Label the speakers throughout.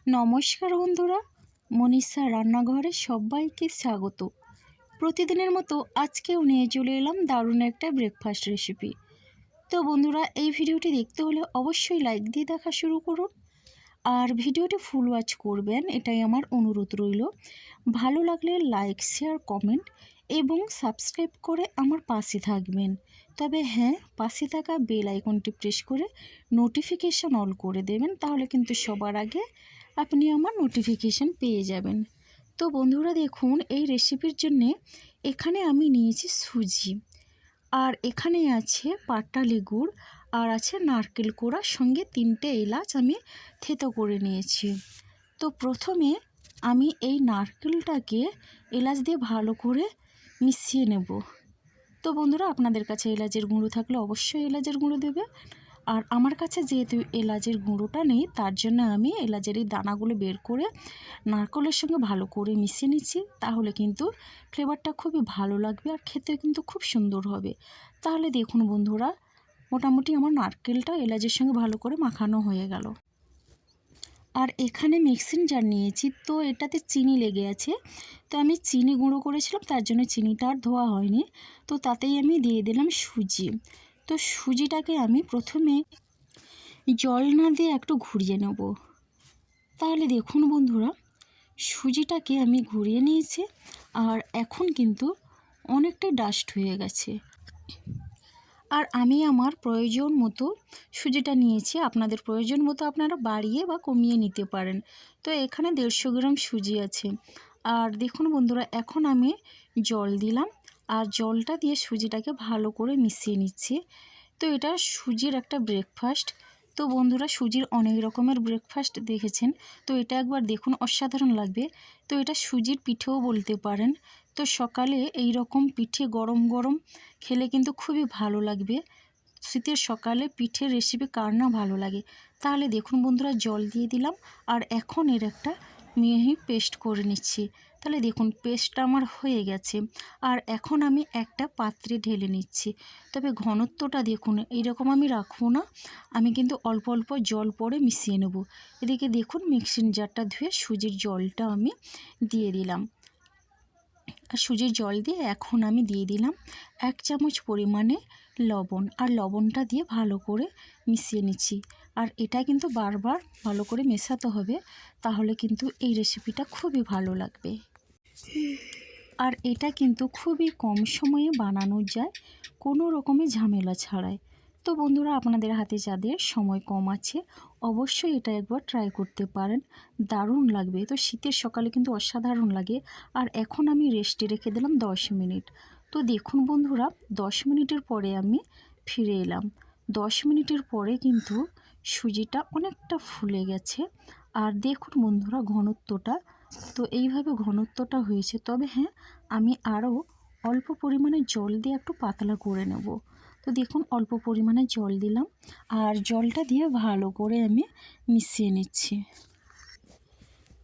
Speaker 1: নমস্কার বন্ধুরা, মনীষা রান্নাঘরে সবাইকে স্বাগত। প্রতিদিনের মতো আজকেও নিয়ে চলে এলাম দারুণ একটা ব্রেকফাস্ট রেসিপি। তো বন্ধুরা, এই ভিডিওটি দেখতে হলে অবশ্যই লাইক দিয়ে দেখা শুরু করুন আর ভিডিওটি ফুল ওয়াচ করবেন, এটাই আমার অনুরোধ রইল। ভালো লাগলে লাইক, শেয়ার, কমেন্ট এবং সাবস্ক্রাইব করে আমার পাশে থাকবেন। তবে হ্যাঁ, পাশে থাকা বেল আইকনটি প্রেস করে নোটিফিকেশান অল করে দেবেন, তাহলে কিন্তু সবার আগে আপনি আমার নোটিফিকেশান পেয়ে যাবেন। তো বন্ধুরা দেখুন, এই রেসিপির জন্যে এখানে আমি নিয়েছি সুজি, আর এখানে আছে পাটালি গুড়, আর আছে নারকেল কোড়া, সঙ্গে 3টে এলাচ আমি থেতো করে নিয়েছি। তো প্রথমে আমি এই নারকেলটাকে এলাচ দিয়ে ভালো করে মিশিয়ে নেব। তো বন্ধুরা, আপনাদের কাছে এলাচের গুঁড়ো থাকলে অবশ্যই এলাচের গুঁড়ো দেবে, আর আমার কাছে যেহেতু এলাচের গুঁড়োটা নেই, তার জন্য আমি এলাচের এই দানাগুলো বের করে নারকেলের সঙ্গে ভালো করে মিশিয়ে নিচ্ছি। তাহলে কিন্তু ফ্লেভারটা খুবই ভালো লাগবে আর খেতে কিন্তু খুব সুন্দর হবে। তাহলে দেখুন বন্ধুরা, মোটামুটি আমার নারকেলটা এলাচের সঙ্গে ভালো করে মাখানো হয়ে গেল। আর এখানে মিক্সিং জার নিয়েছি, তো এটাতে চিনি লেগে আছে, তো আমি চিনি গুঁড়ো করেছিলাম, তার জন্য চিনিটা আর ধোয়া হয়নি। তো তাতেই আমি দিয়ে দিলাম সুজি। তো সুজিটাকে আমি প্রথমে জল না দিয়ে একটু ঘুরিয়ে নেব। তাহলে দেখুন বন্ধুরা, সুজিটাকে আমি ঘুরিয়ে নিয়েছি, আর এখন কিন্তু অনেকটাই ডাস্ট হয়ে গেছে। আর আমি আমার প্রয়োজন মতো সুজিটা নিয়েছি, আপনাদের প্রয়োজন মতো আপনারা বাড়িয়ে বা কমিয়ে নিতে পারেন। তো এখানে 150 গ্রাম সুজি আছে। আর দেখুন বন্ধুরা, এখন আমি জল দিলাম, আর জলটা দিয়ে সুজিটাকে ভালো করে মিশিয়ে নিচ্ছি। তো এটা সুজির একটা ব্রেকফাস্ট। তো বন্ধুরা, সুজির অনেক রকমের ব্রেকফাস্ট দেখেছেন, তো এটা একবার দেখুন, অসাধারণ লাগবে। তো এটা সুজির পিঠেও বলতে পারেন। তো সকালে এই রকম পিঠে গরম গরম খেলে কিন্তু খুবই ভালো লাগবে। শীতের সকালে পিঠের রেসিপি কার না ভালো লাগে। তাহলে দেখুন বন্ধুরা, জল দিয়ে দিলাম, আর এখন এর একটা মিহি পেস্ট করে নিচ্ছি। তাহলে দেখুন, পেস্টটা আমার হয়ে গেছে, আর এখন আমি একটা পাত্রে ঢেলে নিচ্ছি। তবে ঘনত্বটা দেখুন, এইরকম আমি রাখবো না, আমি কিন্তু অল্প অল্প জল পরে মিশিয়ে নেব। এদিকে দেখুন, মিক্সিং জারটা ধুয়ে সুজির জলটা আমি দিয়ে দিলাম, আর সুজির জল দিয়ে এখন আমি দিয়ে দিলাম 1 চামচ পরিমাণে লবণ, আর লবণটা দিয়ে ভালো করে মিশিয়ে নিচ্ছি। আর এটা কিন্তু বারবার ভালো করে মেশাতে হবে, তাহলে কিন্তু এই রেসিপিটা খুবই ভালো লাগবে। আর এটা কিন্তু খুবই কম সময়ে বানানো যায়, কোনো রকমের ঝামেলা ছাড়াই। তো বন্ধুরা, আপনাদের হাতে যাদের সময় কম আছে, অবশ্যই এটা একবার ট্রাই করতে পারেন, দারুণ লাগবে। তো শীতের সকালে কিন্তু অসাধারণ লাগে। আর এখন আমি রেস্টে রেখে দিলাম 10 মিনিট। তো দেখুন বন্ধুরা, 10 মিনিটের পরে আমি ফিরে এলাম। 10 মিনিটের পরে কিন্তু সুজিটা অনেকটা ফুলে গেছে। আর দেখুন বন্ধুরা, ঘনত্বটা তো এইভাবে ঘনত্বটা হয়েছে। তবে হ্যাঁ, আমি আরও অল্প পরিমাণে জল দিয়ে একটু পাতলা করে নেব। তো দেখুন, অল্প পরিমাণে জল দিলাম, আর জলটা দিয়ে ভালো করে আমি মিশিয়ে নিচ্ছি।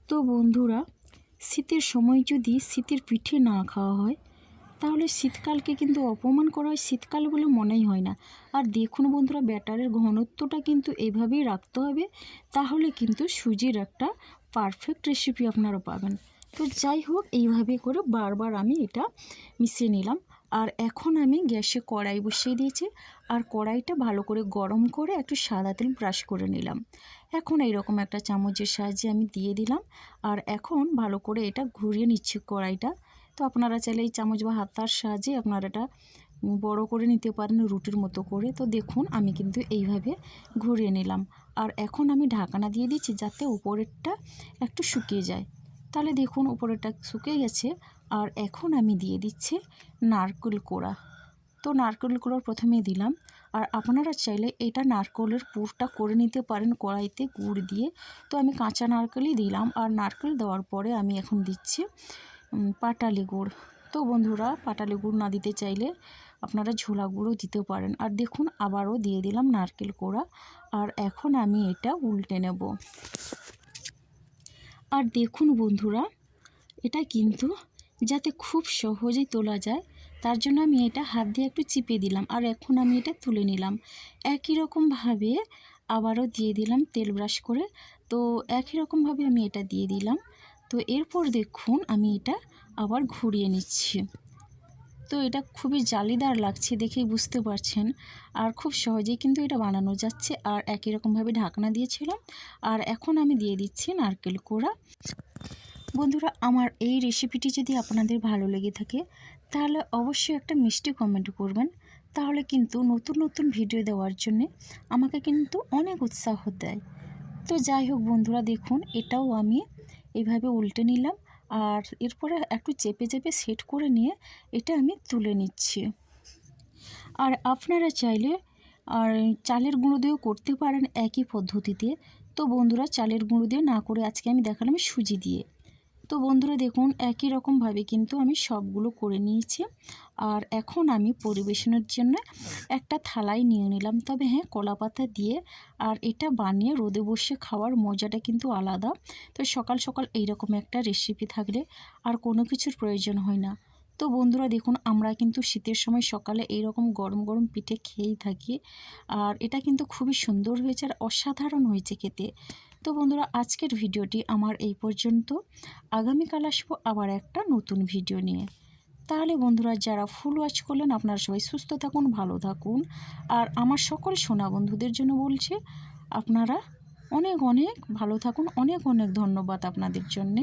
Speaker 1: তো বন্ধুরা, শীতের সময় যদি শীতের পিঠে না খাওয়া হয়, তাহলে শীতকালকে কিন্তু অপমান করা হয়, শীতকাল বলে মনেই হয় না। আর দেখুন বন্ধুরা, ব্যাটারের ঘনত্বটা কিন্তু এইভাবেই রাখতে হবে, তাহলে কিন্তু সুজির একটা পারফেক্ট রেসিপি আপনারা পাবেন। তো যাই হোক, এইভাবে করে বারবার আমি এটা মিশিয়ে নিলাম। আর এখন আমি গ্যাসে কড়াই বসিয়ে দিয়েছি, আর কড়াইটা ভালো করে গরম করে একটু সাদা তেল ব্রাশ করে নিলাম। এখন এইরকম একটা চামচের সাহায্যে আমি দিয়ে দিলাম, আর এখন ভালো করে এটা ঘুরিয়ে নিচ্ছি কড়াইটা। তো আপনারা চাইলে এই চামচ বা হাতার সাহায্যে আপনারা এটা বড় করে নিতে পারেন, রুটির মতো করে। তো দেখুন, আমি কিন্তু এইভাবে ঘুরিয়ে নিলাম, আর এখন আমি ঢাকনা দিয়ে দিচ্ছি, যাতে উপরেরটা একটু শুকিয়ে যায়। তাহলে দেখুন, উপরেরটা শুকিয়ে গেছে। আর এখন আমি দিয়ে দিচ্ছি নারকেল কোড়া। তো নারকেল কোড়া প্রথমে দিলাম, আর আপনারা চাইলে এটা নারকেলের পুরটা করে নিতে পারেন কড়াইতে গুড় দিয়ে। তো আমি কাঁচা নারকেলই দিলাম, আর নারকেল দেওয়ার পরে আমি এখন দিচ্ছি পাটালি গুড়। তো বন্ধুরা, পাটালি গুড় না দিতে চাইলে আপনারা ঝোলা গুঁড়ো দিতে পারেন। আর দেখুন, আবারও দিয়ে দিলাম নারকেল কোড়া, আর এখন আমি এটা উল্টে নেব। আর দেখুন বন্ধুরা, এটা কিন্তু যাতে খুব সহজেই তোলা যায়, তার জন্য আমি এটা হাত দিয়ে একটু চিপে দিলাম, আর এখন আমি এটা তুলে নিলাম। একই রকমভাবে আবারও দিয়ে দিলাম তেল ব্রাশ করে, তো একই রকমভাবে আমি এটা দিয়ে দিলাম। তো এরপর দেখুন আমি এটা আবার ঘুরিয়ে নিচ্ছি। তো এটা খুবই জালিদার লাগছে, দেখেই বুঝতে পারছেন। আর খুব সহজেই কিন্তু এটা বানানো যাচ্ছে। আর একই রকমভাবে ঢাকনা দিয়েছিলাম। আর এখন আমি দিয়ে দিচ্ছি নারকেল কোড়া। বন্ধুরা, আমার এই রেসিপিটি যদি আপনাদের ভালো লেগে থাকে তাহলে অবশ্যই একটা মিষ্টি কমেন্ট করবেন। তাহলে কিন্তু নতুন নতুন ভিডিও দেওয়ার জন্যে আমাকে কিন্তু অনেক উৎসাহ দেয়। তো যাই হোক বন্ধুরা, দেখুন এটাও আমি এইভাবে উল্টে নিলাম। আর এরপরে একটু চেপে চেপে সেট করে নিয়ে এটা আমি তুলে নিচ্ছি। আর আপনারা চাইলে আর চালের গুঁড়ো দিয়েও করতে পারেন একই পদ্ধতিতে। তো বন্ধুরা, চালের গুঁড়ো দিয়ে না করে আজকে আমি দেখালাম সুজি দিয়ে। তো বন্ধুরা দেখুন একই রকমভাবে কিন্তু আমি সবগুলো করে নিয়েছি। আর এখন আমি পরিবেশনের জন্য একটা থালায় নিয়ে নিলাম। তবে হ্যাঁ, কলাপাতা দিয়ে। আর এটা বানিয়ে রোদে বসে খাওয়ার মজাটা কিন্তু আলাদা। তো সকাল সকাল এইরকম একটা রেসিপি থাকলে আর কোনো কিছুর প্রয়োজন হয় না। তো বন্ধুরা দেখুন, আমরা কিন্তু শীতের সময় সকালে এইরকম গরম গরম পিঠে খেয়েই থাকি। আর এটা কিন্তু খুবই সুন্দর হয়েছে আর অসাধারণ হয়েছে খেতে। তো বন্ধুরা, আজকের ভিডিওটি আমার এই পর্যন্ত। আগামীকাল আসবো আবার একটা নতুন ভিডিও নিয়ে। তাহলে বন্ধুরা, যারা ফুল ওয়াচ করলেন আপনারা সবাই সুস্থ থাকুন, ভালো থাকুন। আর আমার সকল সোনা বন্ধুদের জন্য বলছি, আপনারা অনেক অনেক ভালো থাকুন। অনেক অনেক ধন্যবাদ আপনাদের জন্যে।